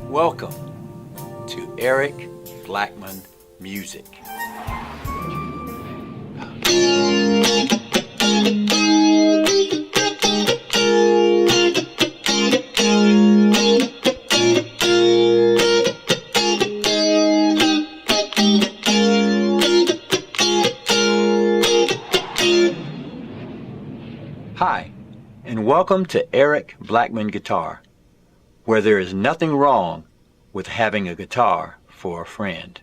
Welcome to Eric Blackmon Music. Hi, and welcome to Eric Blackmon Guitar, where there is nothing wrong with having a guitar for a friend.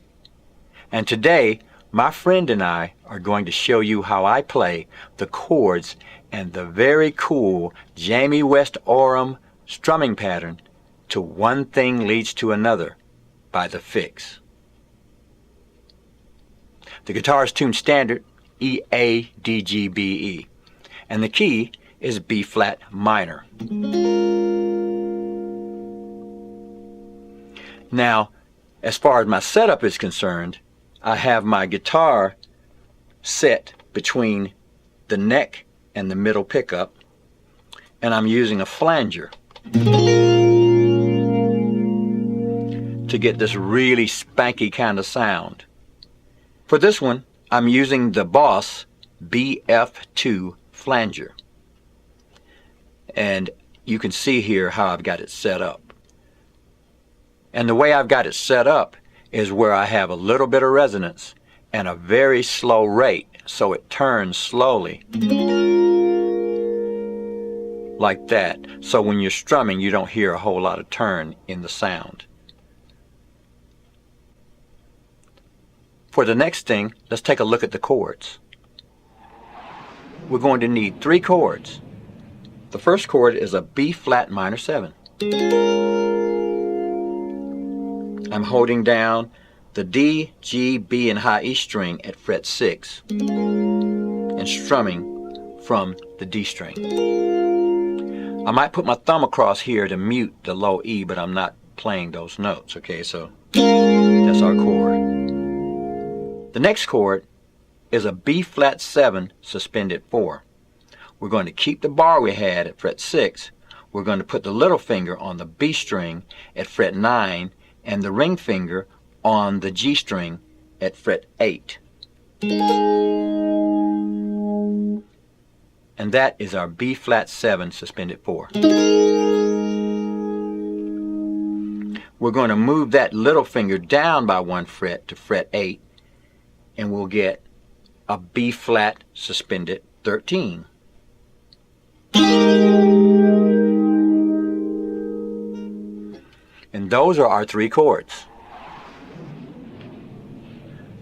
And today, my friend and I are going to show you how I play the chords and the very cool Jamie West-Oram strumming pattern to One Thing Leads to Another by the Fixx. The guitar is tuned standard E, A, D, G, B, E, and the key is B flat minor. Now, as far as my setup is concerned, I have my guitar set between the neck and the middle pickup, and I'm using a flanger to get this really spanky kind of sound. For this one, I'm using the Boss BF2 flanger. And you can see here how I've got it set up. And the way I've got it set up is where I have a little bit of resonance and a very slow rate, so it turns slowly like that. So when you're strumming, you don't hear a whole lot of turn in the sound. For the next thing, let's take a look at the chords. We're going to need 3 chords. The first chord is a B flat minor 7. I'm holding down the D, G, B, and high E string at fret 6 and strumming from the D string. I might put my thumb across here to mute the low E, but I'm not playing those notes, okay? So that's our chord. The next chord is a B flat 7 suspended 4. We're going to keep the bar we had at fret 6. We're going to put the little finger on the B string at fret 9 and the ring finger on the G string at fret 8. And that is our B flat 7 suspended 4. We're going to move that little finger down by 1 fret to fret 8, and we'll get a B flat suspended 13. And those are our 3 chords.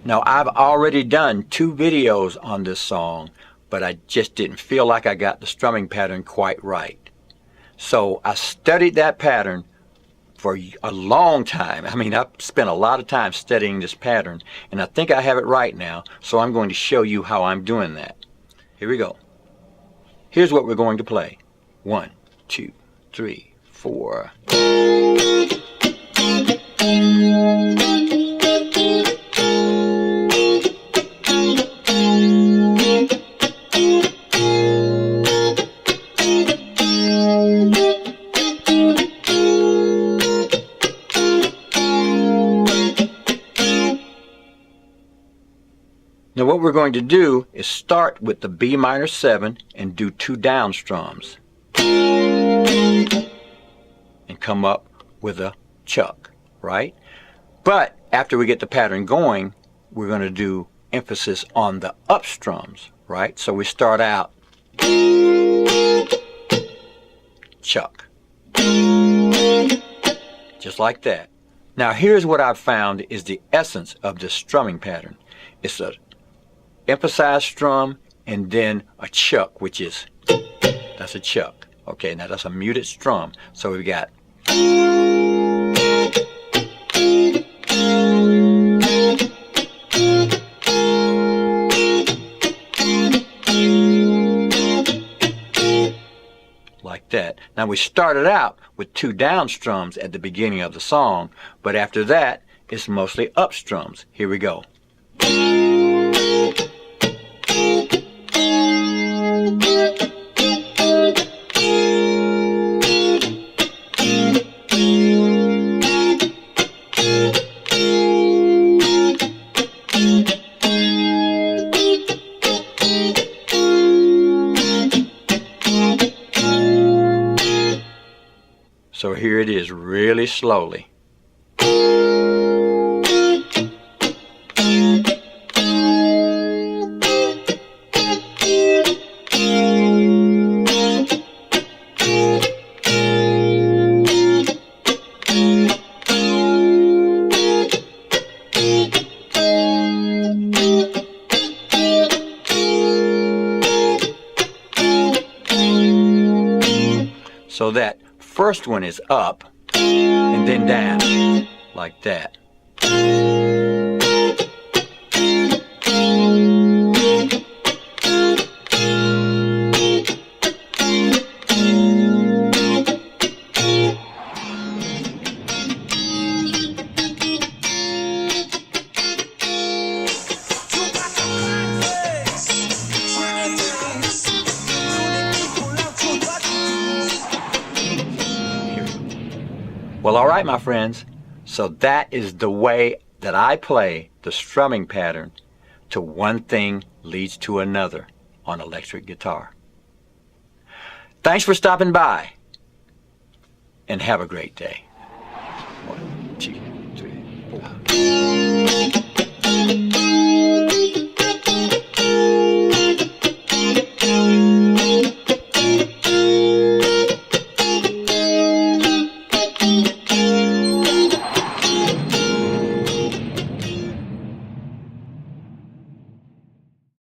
Now, I've already done 2 videos on this song, but I just didn't feel like I got the strumming pattern quite right. So I studied that pattern for a long time. I mean, I've spent a lot of time studying this pattern, and I think I have it right now, so I'm going to show you how I'm doing that. Here we go. Here's what we're going to play. 1, 2, 3, 4. Now what we're going to do is start with the B minor 7 and do 2 down strums and come up with a chuck, right? But after we get the pattern going, we're going to do emphasis on the up strums, right? So we start out chuck, just like that. Now here's what I've found is the essence of this strumming pattern. It's a emphasized strum and then a chuck, which is, that's a chuck. Okay, now that's a muted strum. So we've got like that. Now we started out with 2 down strums at the beginning of the song, but after that it's mostly up strums. Here we go. So here it is, really slowly. So that first one is up and then down, like that. Well, all right, my friends. So that is the way that I play the strumming pattern to One Thing Leads to Another on electric guitar. Thanks for stopping by, and have a great day. 1, 2, 3, 4.